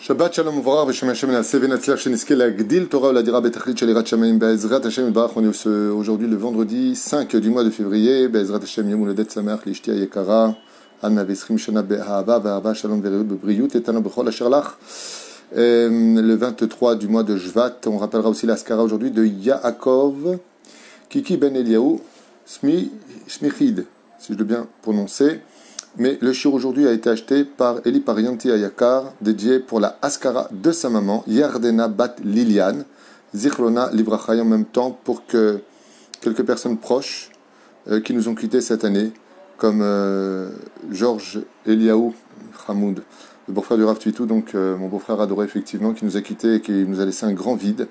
Shabbat Shalom Uvorach B'Shem Hashem Na'aseh V'Natzliach Sheniske L'Agdil Torah U'Ladira B'Tachlit Shel Yirat Shamayim Be'ezrat Hashem Yitbarach. On est aujourd'hui le vendredi 5 du mois de février. Be'ezrat Hashem Yom Holedet Sameach L'Ishti Hayekara Anna V'Esrim Shana Be'ahava Ve'ahava Shalom Ve'Reut Be'Briyut Etana B'Chol Asher Lach. Le 23 du mois de Shvat. On rappellera aussi l'Askara aujourd'hui de Yaakov Kiki Ben Eliyahu Shmichid, si je l'ai bien prononcé. Mais le shir aujourd'hui a été acheté par Eli Parianti Ayakar, dédié pour la Askara de sa maman, Yardena Bat Lilian, Zichrona Livracha, en même temps pour que quelques personnes proches qui nous ont quittés cette année, comme Georges Eliaou Hamoud, le beau-frère du Rav Tuitou, donc mon beau-frère adoré effectivement, qui nous a quittés et qui nous a laissé un grand vide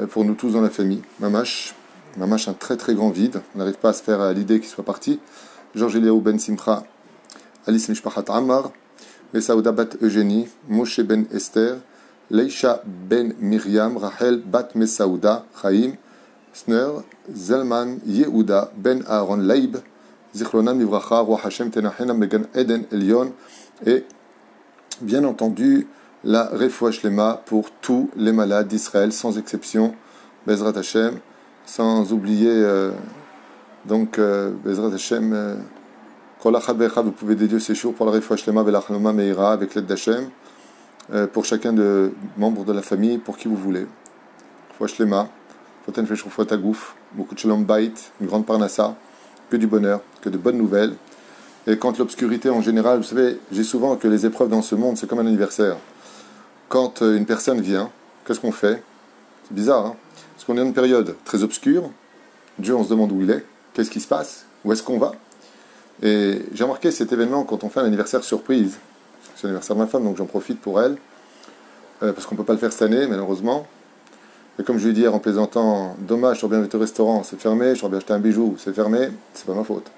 pour nous tous dans la famille. Mamash, un très très grand vide. On n'arrive pas à se faire à l'idée qu'il soit parti. Georges Eliaou Ben Simcha, Alice Mishpachat Ammar, Mesaouda Bat Eugénie, Moshe Ben Esther, Leisha Ben Miriam, Rachel Bat Mesaouda, Chaim, Sner, Zelman Yehuda Ben Aaron Laib, Zichlonam Livracha, Roi Hashem Tenachena Megan Eden Elion, et bien entendu la Refoua Shlema pour tous les malades d'Israël, sans exception, Bezrat Hashem, sans oublier Bezrat Hashem. Vous pouvez dédier ces jours pour la Refoua Shlema Velachloma Meira avec l'aide d'Hachem, pour chacun des membres de la famille, pour qui vous voulez. Refoua Shlema, Foten Fesh Refoua Tagouf, beaucoup de Shalom Bait, une grande parnassa, que du bonheur, que de bonnes nouvelles. Et quand l'obscurité en général, vous savez, j'ai souvent que les épreuves dans ce monde, c'est comme un anniversaire. Quand une personne vient, qu'est-ce qu'on fait? C'est bizarre, hein? Parce qu'on est dans une période très obscure. Dieu, on se demande où il est, qu'est-ce qui se passe, où est-ce qu'on va? Et j'ai remarqué cet événement quand on fait un anniversaire surprise. C'est l'anniversaire de ma femme, donc j'en profite pour elle. Parce qu'on ne peut pas le faire cette année, malheureusement. Et comme je lui ai dit hier en plaisantant, dommage, j'aurais bien été au restaurant, c'est fermé, j'aurais bien acheté un bijou, c'est fermé, c'est pas ma faute.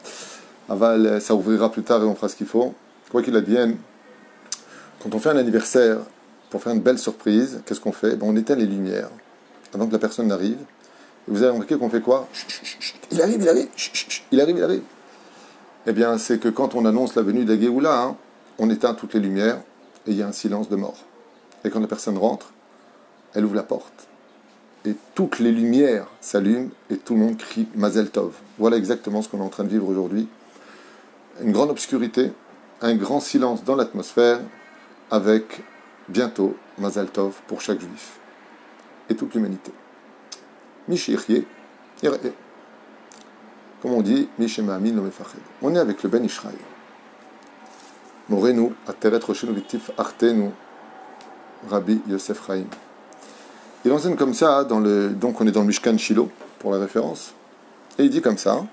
Aval, ça ouvrira plus tard et on fera ce qu'il faut. Quoi qu'il advienne, quand on fait un anniversaire, pour faire une belle surprise, qu'est-ce qu'on fait? On éteint les lumières avant que la personne n'arrive. Et vous avez remarqué qu'on fait quoi? Il arrive. Eh bien, c'est que quand on annonce la venue de la Géoula, on éteint toutes les lumières et il y a un silence de mort. Et quand la personne rentre, elle ouvre la porte. Et toutes les lumières s'allument et tout le monde crie Mazel Tov. Voilà exactement ce qu'on est en train de vivre aujourd'hui. Une grande obscurité, un grand silence dans l'atmosphère, avec bientôt Mazel Tov pour chaque juif et toute l'humanité. Mishirye, Ir'e. Comme on dit, Mishema'amin lo mefached. On est avec le Ben Ishraï. Morenu, Ateret Roshenu Vitif Artenu, Rabbi Yosef Chaim. Il enseigne comme ça, donc on est dans le Mishkan Shiloh, pour la référence, et il dit comme ça,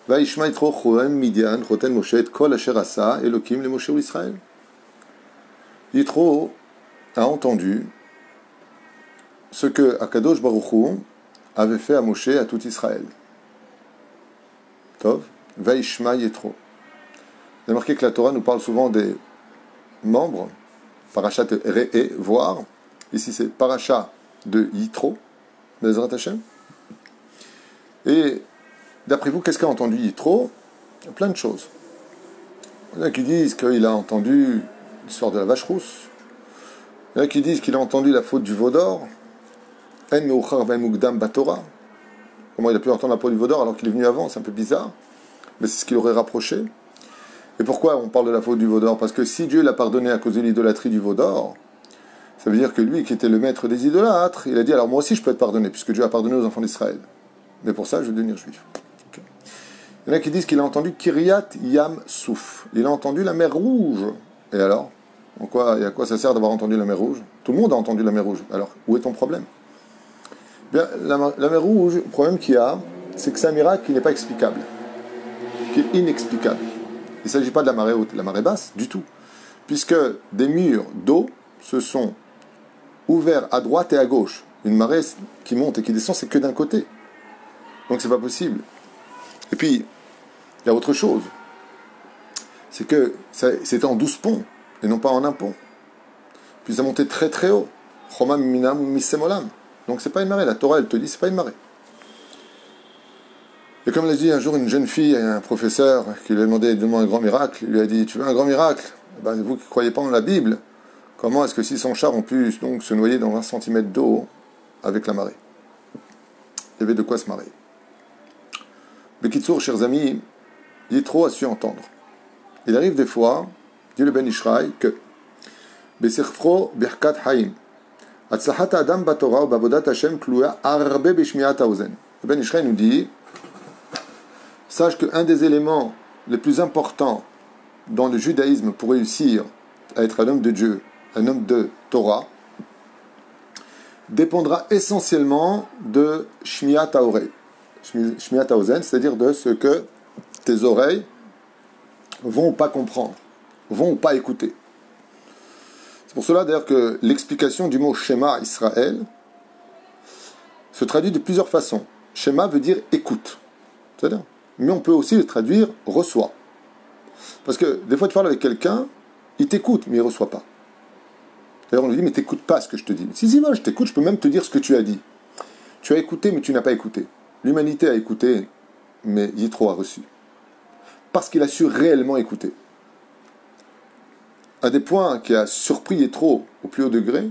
Vaishma Yitro Choem Midian, Choten Moshe et Kol Asher Asa, Elokim le Moshe ou Israël. Yitro a entendu ce que Akadosh Baruch Hu avait fait à Moshe, à tout Israël. Tov, Vaishma Yitro. Vous avez remarqué que la Torah nous parle souvent des membres, Parashat de Re'e, voir. Ici, c'est Parashat de Yitro, Bezrat Hashem. Et d'après vous, qu'est-ce qu'a entendu Yitro? Plein de choses. Il y en a qui disent qu'il a entendu l'histoire de la vache rousse. Il y en a qui disent qu'il a entendu la faute du veau d'or. En meuchar ve'mukdam batorah. Comment il a pu entendre la faute du veau d'or alors qu'il est venu avant? C'est un peu bizarre. Mais c'est ce qu'il aurait rapproché. Et pourquoi on parle de la faute du veau d'or? Parce que si Dieu l'a pardonné à cause de l'idolâtrie du veau d'or, ça veut dire que lui, qui était le maître des idolâtres, il a dit, alors moi aussi je peux être pardonné, puisque Dieu a pardonné aux enfants d'Israël. Mais pour ça, je vais devenir juif. Okay. Il y en a qui disent qu'il a entendu Kiryat Yam Souf. Il a entendu la mer Rouge. Et alors? Et à quoi ça sert d'avoir entendu la mer Rouge? Tout le monde a entendu la mer Rouge. Alors, où est ton problème? Bien, la mer Rouge, le problème qu'il y a, c'est que c'est un miracle qui n'est pas explicable, qui est inexplicable. Il ne s'agit pas de la marée haute, la marée basse, du tout. Puisque des murs d'eau se sont ouverts à droite et à gauche. Une marée qui monte et qui descend, c'est que d'un côté. Donc c'est pas possible. Et puis, il y a autre chose. C'est que c'était en 12 ponts, et non pas en un pont. Puis ça montait très très haut. Chomam minam misemolam. Donc c'est pas une marée. La Torah, elle te dit, c'est pas une marée. Et comme l'a dit un jour une jeune fille à un professeur qui lui a demandé de demander un grand miracle, il lui a dit, tu veux un grand miracle? Ben, vous qui ne croyez pas en la Bible, comment est-ce que 600 chars ont pu donc se noyer dans 20 cm d'eau avec la marée? Il y avait de quoi se marrer. Bekitsour, chers amis, Yitro a su entendre. Il arrive des fois, dit le Ben Ishraï, que Besirfro Birkat Haim, Atzlahat Adam Batora ou Babodat Hashem Kluya Arbe Bishmiat Haozen. Le Ben Ishraï nous dit, sache qu'un des éléments les plus importants dans le judaïsme pour réussir à être un homme de Dieu, un homme de Torah, dépendra essentiellement de Shmiat Haorei. Shmiat Haozen, c'est-à-dire de ce que tes oreilles vont ou pas comprendre, vont ou pas écouter. C'est pour cela d'ailleurs que l'explication du mot Shema Israël se traduit de plusieurs façons. Shema veut dire écoute, c'est-à-dire, mais on peut aussi le traduire reçoit. Parce que des fois tu parles avec quelqu'un, il t'écoute, mais il ne reçoit pas. D'ailleurs on lui dit, mais t'écoutes pas ce que je te dis. Si, moi je t'écoute, je peux même te dire ce que tu as dit. Tu as écouté, mais tu n'as pas écouté. L'humanité a écouté, mais Yitro a reçu. Parce qu'il a su réellement écouter. Un des points qui a surpris Yitro au plus haut degré,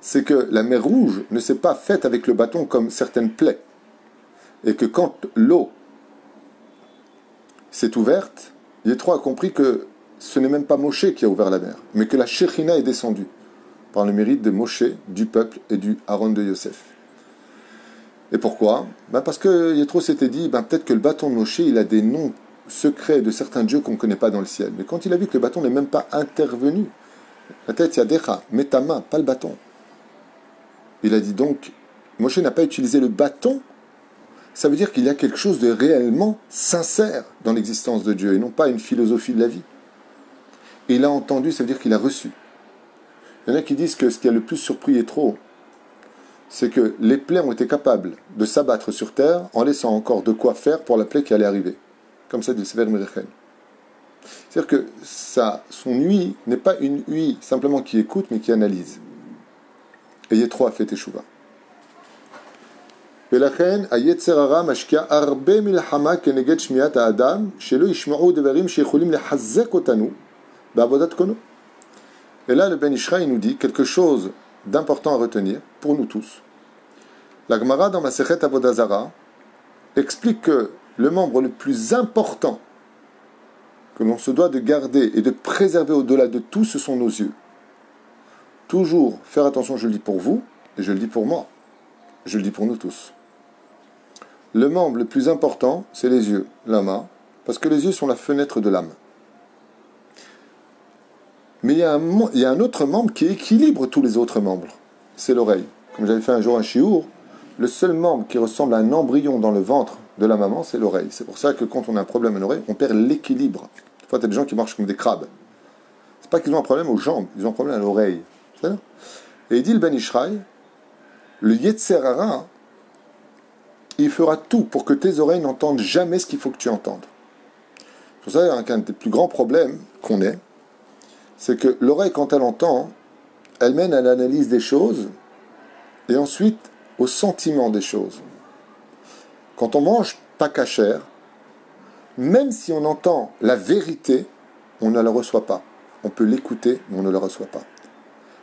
c'est que la mer Rouge ne s'est pas faite avec le bâton comme certaines plaies. Et que quand l'eau s'est ouverte, Yitro a compris que ce n'est même pas Moshe qui a ouvert la mer, mais que la Shekhinah est descendue par le mérite de Moshe, du peuple et du Aaron de Yosef. Et pourquoi? Parce que Yitro s'était dit, peut-être que le bâton de Moshe, il a des noms secrets de certains dieux qu'on ne connaît pas dans le ciel. Mais quand il a vu que le bâton n'est même pas intervenu, la tête Yadecha, mets ta main, pas le bâton. Il a dit donc, Moshe n'a pas utilisé le bâton, ça veut dire qu'il y a quelque chose de réellement sincère dans l'existence de Dieu, et non pas une philosophie de la vie. Et il a entendu, ça veut dire qu'il a reçu. Il y en a qui disent que ce qui a le plus surpris Yitro, c'est que les plaies ont été capables de s'abattre sur terre en laissant encore de quoi faire pour la plaie qui allait arriver. Comme ça dit Sefer Merechen. C'est-à-dire que son huie n'est pas une huie simplement qui écoute, mais qui analyse. Et Yitro a fait Teshuvah. ולכן היצר הרע משקיע הרבה מלחמה כנגד שמיעת האדם שלא ישמעו דברים שיכולים לחזק אותנו בעבודת קונו. Et là, le Ben Ishraï nous dit quelque chose d'important à retenir pour nous tous. La Gemara dans Masechet Avodah Zara explique que le membre le plus important que l'on se doit de garder et de préserver au-delà de tout, ce sont nos yeux. Toujours faire attention, je le dis pour vous et je le dis pour moi. Je le dis pour nous tous. Le membre le plus important, c'est les yeux, l'ama, parce que les yeux sont la fenêtre de l'âme. Mais il y a un autre membre qui équilibre tous les autres membres. C'est l'oreille. Comme j'avais fait un jour un chiour, le seul membre qui ressemble à un embryon dans le ventre de la maman, c'est l'oreille. C'est pour ça que quand on a un problème à l'oreille, on perd l'équilibre. Des fois, tu as des gens qui marchent comme des crabes. C'est pas qu'ils ont un problème aux jambes, ils ont un problème à l'oreille. Et il dit le Ben Ishraï, le Yetzer Hara, il fera tout pour que tes oreilles n'entendent jamais ce qu'il faut que tu entendes. C'est pour ça qu'un des plus grands problèmes qu'on ait, c'est que l'oreille, quand elle entend, elle mène à l'analyse des choses et ensuite au sentiment des choses. Quand on mange pas kasher, même si on entend la vérité, on ne la reçoit pas. On peut l'écouter, mais on ne la reçoit pas.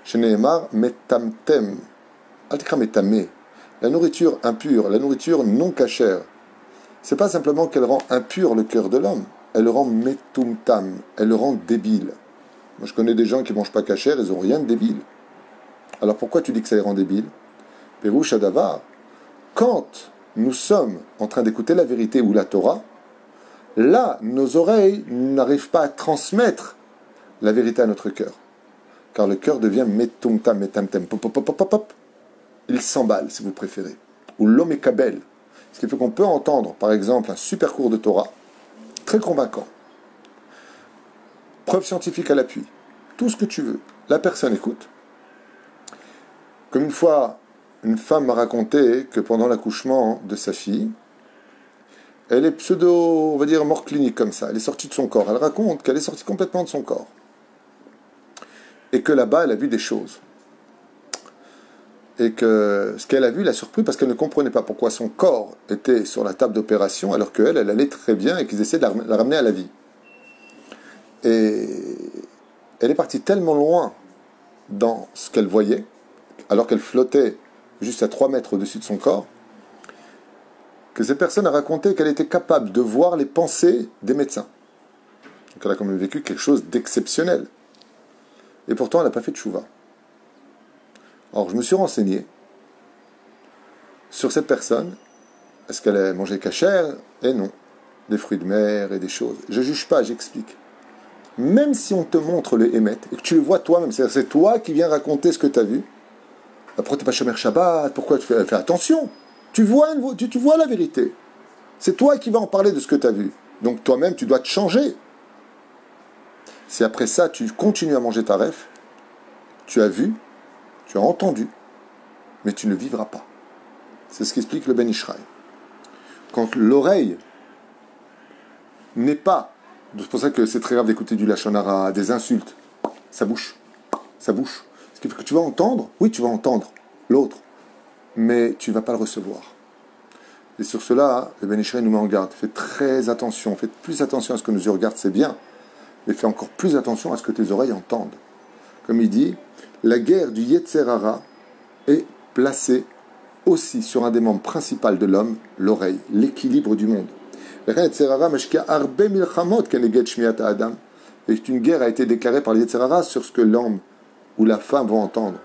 Chez Nehemar, metamtem, altikra metame. La nourriture impure, la nourriture non cachère, c'est pas simplement qu'elle rend impur le cœur de l'homme, elle le rend metumtam, elle le rend débile. Moi je connais des gens qui mangent pas cachère, ils ont rien de débile. Alors pourquoi tu dis que ça les rend débiles? Pérouche Adavar, quand nous sommes en train d'écouter la vérité ou la Torah, là nos oreilles n'arrivent pas à transmettre la vérité à notre cœur. Car le cœur devient metumtam, metamtem, pop, pop, pop, pop, pop. Il s'emballe, si vous préférez. Ou l'homme est kabel. Ce qui fait qu'on peut entendre, par exemple, un super cours de Torah, très convaincant. Preuve scientifique à l'appui. Tout ce que tu veux. La personne écoute. Comme une fois, une femme m'a raconté que pendant l'accouchement de sa fille, elle est pseudo, on va dire, mort clinique comme ça. Elle est sortie de son corps. Elle raconte qu'elle est sortie complètement de son corps. Et que là-bas, elle a vu des choses. et que ce qu'elle a vu l'a surpris parce qu'elle ne comprenait pas pourquoi son corps était sur la table d'opération alors qu'elle, elle allait très bien et qu'ils essaient de la ramener à la vie. Et elle est partie tellement loin dans ce qu'elle voyait, alors qu'elle flottait juste à 3 mètres au-dessus de son corps, que cette personne a raconté qu'elle était capable de voir les pensées des médecins. Donc elle a quand même vécu quelque chose d'exceptionnel. Et pourtant, elle n'a pas fait de chouva. Alors, je me suis renseigné sur cette personne. Est-ce qu'elle a mangé cachère? Et non. Des fruits de mer et des choses. Je ne juge pas, j'explique. Même si on te montre le Hémet, et que tu le vois toi-même, c'est-à-dire c'est toi qui viens raconter ce que tu as vu, pourquoi tu n'es pas Shomer Shabbat? Pourquoi tu fais attention? Tu vois la vérité. C'est toi qui vas en parler de ce que tu as vu. Donc toi-même, tu dois te changer. Si après ça, tu continues à manger ta ref, tu as vu, tu as entendu, mais tu ne vivras pas. C'est ce qu'explique le Ben Ishraï. Quand l'oreille n'est pas, c'est pour ça que c'est très grave d'écouter du Lachon Hara, des insultes, ça bouche. Ce qui fait que tu vas entendre, oui, tu vas entendre l'autre, mais tu ne vas pas le recevoir. Et sur cela, le Ben Ishraï nous met en garde. Fais très attention, fais plus attention à ce que nos yeux regardent, c'est bien, mais fais encore plus attention à ce que tes oreilles entendent. Comme il dit, la guerre du Yetzer Hara est placée aussi sur un des membres principaux de l'homme, l'oreille, l'équilibre du monde. Et une guerre a été déclarée par le Yetzer Hara sur ce que l'homme ou la femme vont entendre.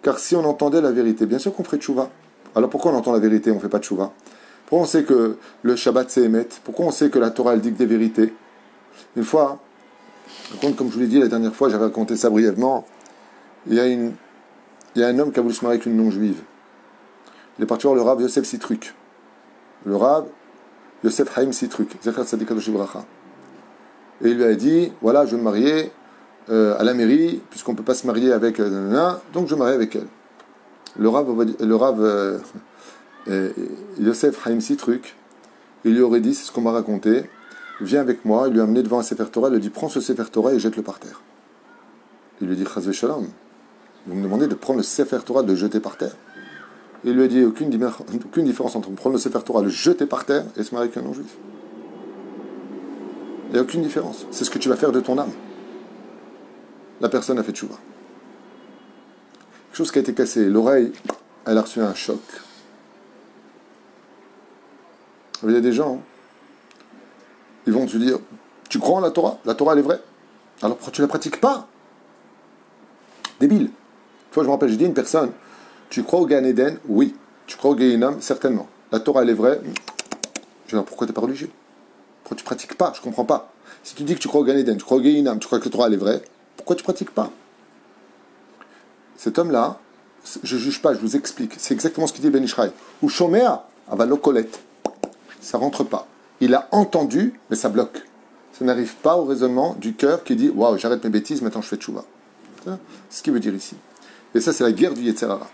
Car si on entendait la vérité, bien sûr qu'on ferait tchouva. Alors pourquoi on entend la vérité, on ne fait pas tchouva? Pourquoi on sait que le Shabbat c'est Emet? Pourquoi on sait que la Torah elle dit des vérités? Une fois, comme je vous l'ai dit la dernière fois, j'avais raconté ça brièvement, il y a un homme qui a voulu se marier avec une non-juive. Il est parti voir le Rav Yosef Sitruk. Le Rav Yosef Haïm Sitruk, Zecher Tzadik Kadosh Bracha. Et il lui a dit, voilà, je veux me marier à la mairie, puisqu'on ne peut pas se marier avec donc je me marie avec elle. Le Rav Yosef Haïm Sitruk, il lui aurait dit, c'est ce qu'on m'a raconté, viens avec moi, il lui a amené devant un Sefer Torah, il lui a dit, prends ce Sefer Torah et jette-le par terre. Il lui a dit, Chaz v'Shalom, vous me demandez de prendre le Sefer Torah, de le jeter par terre. Il lui a dit, aucune différence entre prendre le Sefer Torah, le jeter par terre et se marier avec un non-juif. Il n'y a aucune différence. C'est ce que tu vas faire de ton âme. La personne a fait tchouva. Quelque chose qui a été cassé. L'oreille, elle a reçu un choc. Il y a des gens, ils vont te dire, tu crois en la Torah? La Torah, elle est vraie. Alors pourquoi tu ne la pratiques pas? Débile. Une fois, je me rappelle, j'ai dit à une personne, tu crois au Gan Eden? Oui. Tu crois au Gehinnom? Certainement. La Torah, elle est vraie? Je dis, pourquoi tu n'es pas religieux? Pourquoi tu ne pratiques pas? Je ne comprends pas. Si tu dis que tu crois au Gan Eden, tu crois au Gehinnom, tu crois que la Torah, elle est vraie, pourquoi tu ne pratiques pas? Cet homme-là, je ne juge pas, je vous explique. C'est exactement ce qu'il dit Ben Ishraï. Ou Shomea, avalokolet. Ça ne rentre pas. Il a entendu, mais ça bloque. Ça n'arrive pas au raisonnement du cœur qui dit, waouh, j'arrête mes bêtises, maintenant je fais tchouva. C'est ce qu'il veut dire ici. Et ça, c'est la guerre du Yetzer Hara.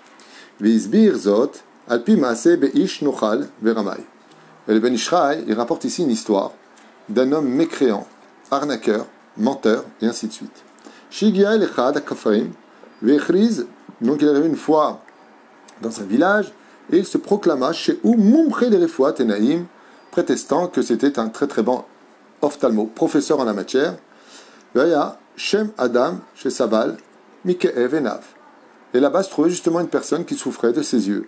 Ve'izbir zot, alpi maaseh beish nochal ve'ramai. Et le Ben Ishraï, il rapporte ici une histoire d'un homme mécréant, arnaqueur, menteur, et ainsi de suite. Shigia el echad akafarim ve'echriz. Donc il est arrivé une fois dans un village et il se proclama chez ou mumche de refuat enaim, prétestant que c'était un très très bon ophtalmo, professeur en la matière. Ve'aya shem adam chez Sabal mike'ev enav. Et là-bas se trouvait justement une personne qui souffrait de ses yeux.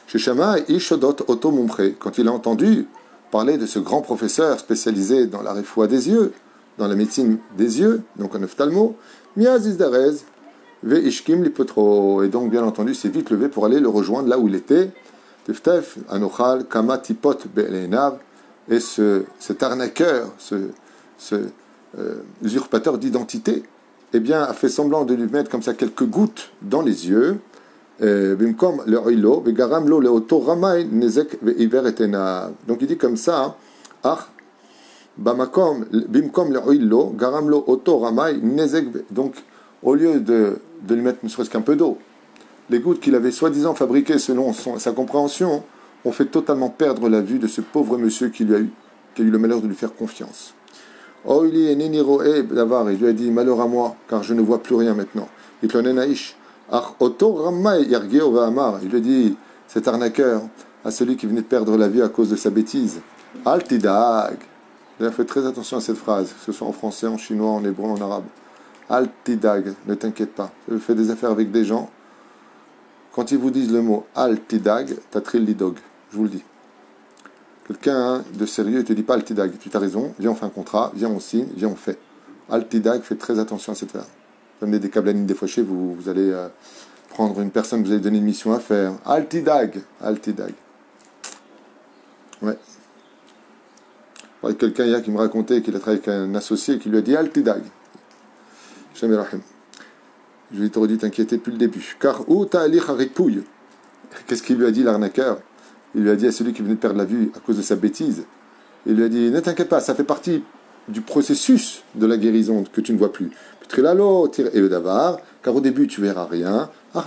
Chez Shama et Ishodot Oto Mumche, quand il a entendu parler de ce grand professeur spécialisé dans la refoua des yeux, dans la médecine des yeux, donc en ophtalmo, Miaziz Darez, Ve Ishkim Lipotro. Et donc, bien entendu, s'est vite levé pour aller le rejoindre là où il était. Teftef, Anochal, Kama Tipot Be'elenav. Et cet arnaqueur, ce usurpateur d'identité, eh bien, a fait semblant de lui mettre comme ça quelques gouttes dans les yeux. Donc il dit comme ça, donc au lieu de lui mettre ne serait-ce qu'un peu d'eau, les gouttes qu'il avait soi-disant fabriquées selon sa compréhension ont fait totalement perdre la vue de ce pauvre monsieur qui a eu le malheur de lui faire confiance. Il lui a dit, malheur à moi, car je ne vois plus rien maintenant. Itlonen Aish. Ach Oto Ramai Yargeo Vahamar. Il lui dit, cet arnaqueur, à celui qui venait de perdre la vie à cause de sa bêtise. Altidag. Il a fait très attention à cette phrase, que ce soit en français, en chinois, en hébreu, en arabe. Altidag, ne t'inquiète pas. Je fais des affaires avec des gens. Quand ils vous disent le mot Altidag, tatril lidog. Je vous le dis. Quelqu'un de sérieux ne te dit pas Altidag. Tu as raison, viens on fait un contrat, viens on signe, viens on fait. Altidag, faites très attention à cette affaire. Vous amenez des câbles à ligne des fois chez vous, vous allez prendre une personne, vous allez donner une mission à faire. Altidag, Altidag. Ouais. Il y a quelqu'un hier qui me racontait qu'il a travaillé avec un associé qui lui a dit Altidag. Jamais Rahim. Je lui ai dit t'inquiéter depuis le début. Car où ta'ali haripouille. Qu'est-ce qu'il lui a dit l'arnaqueur? Il lui a dit à celui qui venait de perdre la vue à cause de sa bêtise. Il lui a dit ne t'inquiète pas, ça fait partie du processus de la guérison que tu ne vois plus. Car au début tu verras rien. Et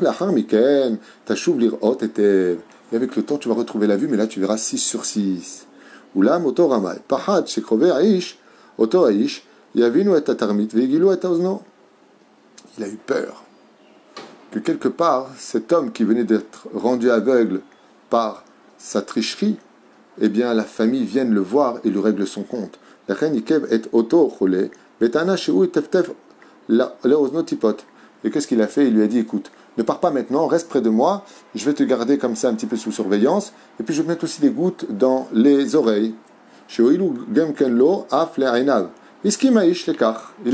avec le temps tu vas retrouver la vue, mais là tu verras 6 sur 6. Oulam oto ramai. Pahad shekrove aish, oto aish, yavinu et atarmit, vegilu et ozno. Il a eu peur que quelque part, cet homme qui venait d'être rendu aveugle par sa tricherie, eh bien la famille vienne le voir et lui règle son compte. La reine Ikev est oto chole, betana sheu teftef la ozno tipot. Et qu'est-ce qu'il a fait? Il lui a dit écoute, ne pars pas maintenant, reste près de moi, je vais te garder comme ça un petit peu sous surveillance, et puis je vais mettre aussi des gouttes dans les oreilles. Il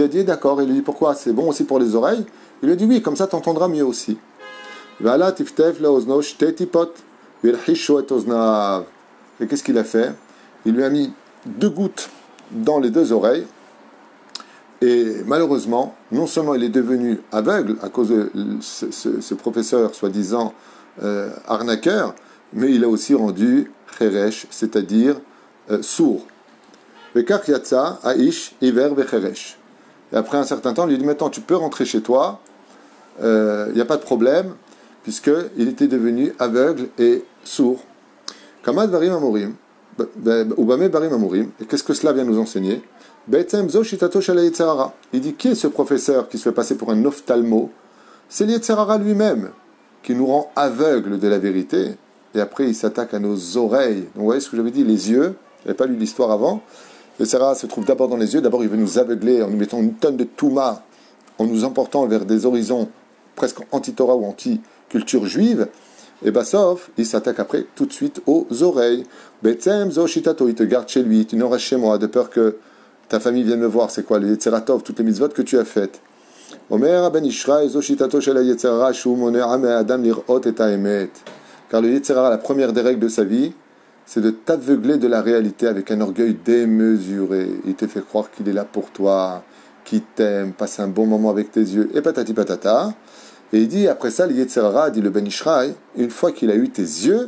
a dit d'accord, il lui dit pourquoi? C'est bon aussi pour les oreilles? Il lui a dit oui, comme ça tu entendras mieux aussi. Et qu'est-ce qu'il a fait? Il lui a mis 2 gouttes dans les 2 oreilles. Et malheureusement, non seulement il est devenu aveugle à cause de ce professeur soi-disant arnaqueur, mais il a aussi rendu cheresh, c'est-à-dire sourd. Et après un certain temps, il lui dit maintenant tu peux rentrer chez toi, il n'y a pas de problème, puisqu'il était devenu aveugle et sourd. Kamad varim amorim, ubame varim amorim, et qu'est-ce que cela vient nous enseigner? Il dit qui est ce professeur qui se fait passer pour un ophtalmo? C'est l'Yetzerara lui-même qui nous rend aveugles de la vérité, et après il s'attaque à nos oreilles. Donc vous voyez ce que j'avais dit, les yeux, je n'avais pas lu l'histoire avant. L'Yetzerara se trouve d'abord dans les yeux, d'abord il veut nous aveugler en nous mettant une tonne de touma, en nous emportant vers des horizons presque anti-Torah ou anti-culture juive, et sauf, il s'attaque après tout de suite aux oreilles. Betsem zo shitato, il te garde chez lui, tu n'auras chez moi, de peur que ta famille vienne me voir, c'est quoi, le Yetzeratov, toutes les mitzvot que tu as faites. Omer ben Ishraï, zo shitato shel Yetzerara, shu monea me adam lirot et haemet. Car le Yetzerara, la première des règles de sa vie, c'est de t'aveugler de la réalité avec un orgueil démesuré. Il te fait croire qu'il est là pour toi, qu'il t'aime, passe un bon moment avec tes yeux, et patati patata. Et il dit, après ça, le Yetzerara, dit le Ben Ishraï, une fois qu'il a eu tes yeux,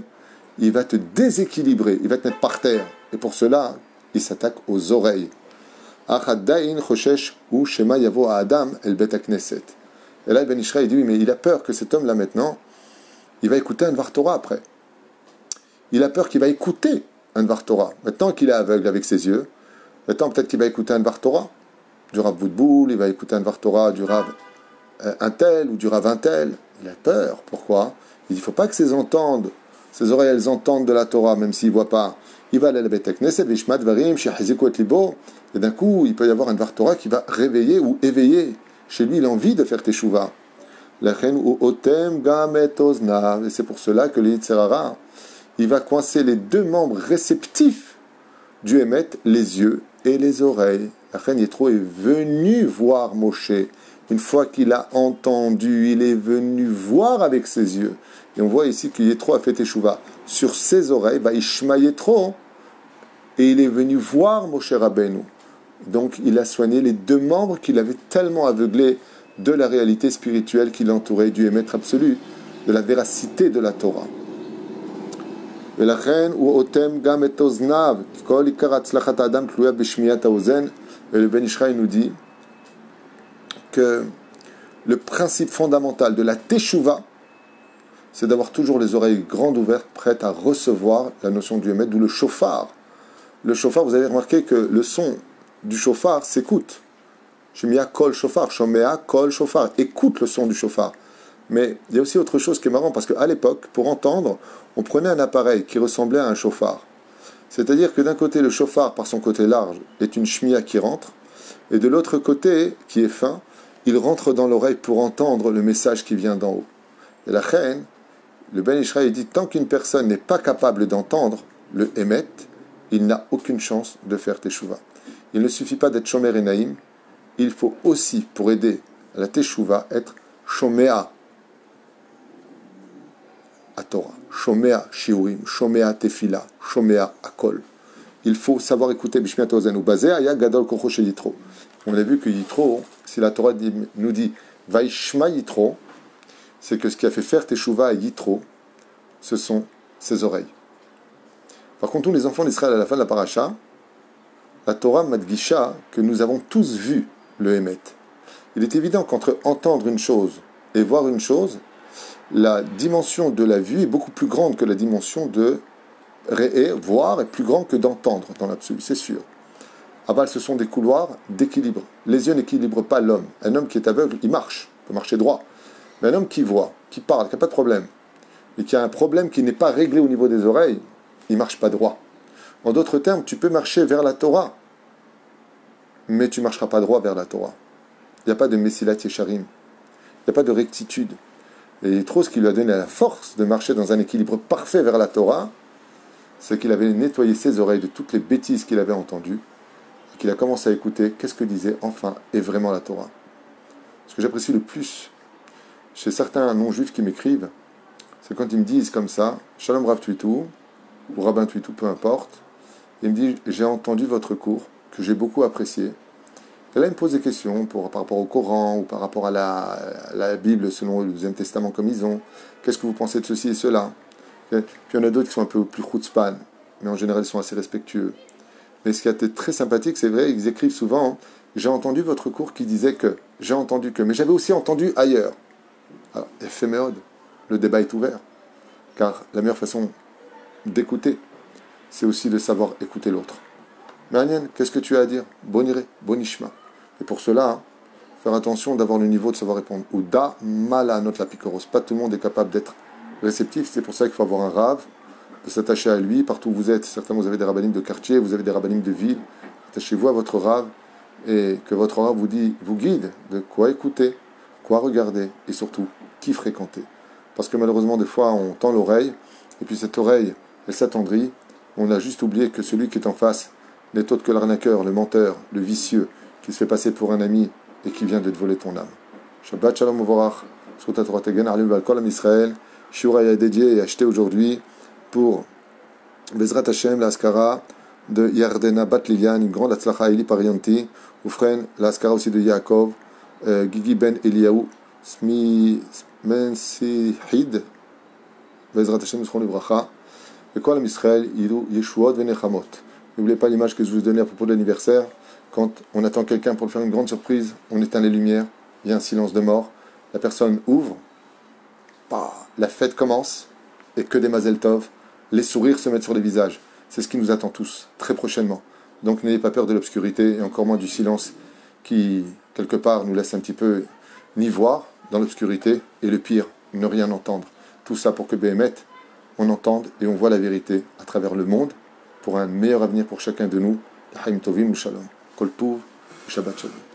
il va te déséquilibrer, il va te mettre par terre. Et pour cela, il s'attaque aux oreilles. Et là, Ben Ishraï dit, oui, mais il a peur que cet homme-là, maintenant, il va écouter un Dvar Torah après. Il a peur qu'il va écouter un Dvar Torah. Maintenant qu'il est aveugle avec ses yeux, maintenant peut-être qu'il va écouter un Dvar Torah du Rav Boutboul, il va écouter un Dvar Torah du Rav un tel ou du Rav un tel. Il a peur. Pourquoi? Il dit, il ne faut pas que ses oreilles, elles entendent de la Torah, même s'il ne voit pas. Il va aller à la Beit Knesset, Vishmat Varim, Shehaziko et Libo, et d'un coup, il peut y avoir un Dvar Torah qui va réveiller ou éveiller chez lui l'envie de faire Teshuvah. Et c'est pour cela que le Yetzerara, il va coincer les 2 membres réceptifs du Hémet, les yeux et les oreilles. La reine Yétro est venu voir Moshe. Une fois qu'il a entendu, il est venu voir avec ses yeux. Et on voit ici que Yétro a fait Teshuvah. Sur ses oreilles, Ishma Yétro, et il est venu voir Moshe Rabbeinu. Donc il a soigné les 2 membres qu'il avait tellement aveuglés de la réalité spirituelle qui l'entourait, du Hémet absolu, de la véracité de la Torah. Et le Ben Ishraï nous dit que le principe fondamental de la Teshuvah, c'est d'avoir toujours les oreilles grandes ouvertes, prêtes à recevoir la notion du Hémet, d'où le shofar. Le shofar, vous avez remarqué que le son du shofar s'écoute. Shemia kol shofar, shomea kol shofar. Écoute le son du shofar. Mais il y a aussi autre chose qui est marrant, parce qu'à l'époque, pour entendre, on prenait un appareil qui ressemblait à un shofar. C'est-à-dire que d'un côté, le shofar, par son côté large, est une shmia qui rentre, et de l'autre côté, qui est fin, il rentre dans l'oreille pour entendre le message qui vient d'en haut. Et la reine, le Ben Israël dit, tant qu'une personne n'est pas capable d'entendre le Emet, il n'a aucune chance de faire Teshuvah. Il ne suffit pas d'être Shomer et Naïm, il faut aussi, pour aider à la Teshuvah, être Shomea à Torah, Shomea Shiurim, Shomea Tefila, Shomea Akol. Il faut savoir écouter Bishmiat Ozen ou Bazé, Aya Gadol Kocho chez Yitro. On a vu que Yitro, si la Torah nous dit Vaishma Yitro, c'est que ce qui a fait faire Teshuvah à Yitro, ce sont ses oreilles. Par contre, tous les enfants d'Israël à la fin de la paracha, la Torah Madgisha, que nous avons tous vu le Emet. Il est évident qu'entre entendre une chose et voir une chose, la dimension de la vue est beaucoup plus grande que la dimension de voir est plus grande que d'entendre dans l'absolu, c'est sûr. Aval, ce sont des couloirs d'équilibre. Les yeux n'équilibrent pas l'homme. Un homme qui est aveugle, il marche, il peut marcher droit. Mais un homme qui voit, qui parle, qui n'a pas de problème, et qui a un problème qui n'est pas réglé au niveau des oreilles, il ne marche pas droit. En d'autres termes, tu peux marcher vers la Torah, mais tu ne marcheras pas droit vers la Torah. Il n'y a pas de Messilat Yesharim. Il n'y a pas de rectitude. Et Yitro, ce qui lui a donné la force de marcher dans un équilibre parfait vers la Torah, c'est qu'il avait nettoyé ses oreilles de toutes les bêtises qu'il avait entendues, et qu'il a commencé à écouter qu'est-ce que disait enfin et vraiment la Torah. Ce que j'apprécie le plus chez certains non-juifs qui m'écrivent, c'est quand ils me disent comme ça, Shalom Rav Tuitou, ou Rabbin Tuitou, peu importe, il me dit, j'ai entendu votre cours, que j'ai beaucoup apprécié. Et là, il me pose des questions par rapport au Coran, ou par rapport à la Bible, selon le Deuxième Testament comme ils ont. Qu'est-ce que vous pensez de ceci et cela? Puis il y en a d'autres qui sont un peu plus chutzpan, mais en général, ils sont assez respectueux. Mais ce qui a été très sympathique, c'est vrai, ils écrivent souvent, j'ai entendu votre cours qui disait que, j'ai entendu que, mais j'avais aussi entendu ailleurs. Alors, éphéméode, le débat est ouvert, car la meilleure façon d'écouter, c'est aussi de savoir écouter l'autre. Marianne, qu'est-ce que tu as à dire? Boniré, bonishma. Et pour cela, faire attention d'avoir le niveau de savoir répondre. Ou da mala not la picoros. Pas tout le monde est capable d'être réceptif, c'est pour ça qu'il faut avoir un rave, de s'attacher à lui, partout où vous êtes. Certains, vous avez des rabbinim de quartier, vous avez des rabbinim de ville. Attachez-vous à votre rave, et que votre rave vous guide de quoi écouter, quoi regarder, et surtout, qui fréquenter. Parce que malheureusement, des fois, on tend l'oreille, et puis cette oreille, elle s'attendrit. On a juste oublié que celui qui est en face n'est autre que l'arnaqueur, le menteur, le vicieux, qui se fait passer pour un ami et qui vient de te voler ton âme. Shabbat Shalom Uvorach, Sruta Torah Tegen, Arlim Valkolam Israël, Shiura est dédié et acheté aujourd'hui pour Bezrat Hashem, la Askara de Yardena Bat Lilian, une grande Atzlacha Eli Parianti, Oufren, la Askara aussi de Yaakov, Gigi Ben Eliaou, Smi Mensihid, Bezrat Hashem, Sron Libracha, et Kolam Israël, Ilu Yeshuot Venechamot. N'oubliez pas l'image que je vous ai donnée à propos de l'anniversaire. Quand on attend quelqu'un pour lui faire une grande surprise, on éteint les lumières, il y a un silence de mort, la personne ouvre, la fête commence, et que des Mazel Tov, les sourires se mettent sur les visages. C'est ce qui nous attend tous, très prochainement. Donc n'ayez pas peur de l'obscurité, et encore moins du silence qui, quelque part, nous laisse un petit peu ni voir dans l'obscurité, et le pire, ne rien entendre. Tout ça pour que Béhémet, on entende et on voit la vérité à travers le monde, pour un meilleur avenir pour chacun de nous. L'Haïm Tovim ou Shalom. Kol Tov, Shabbat Shalom.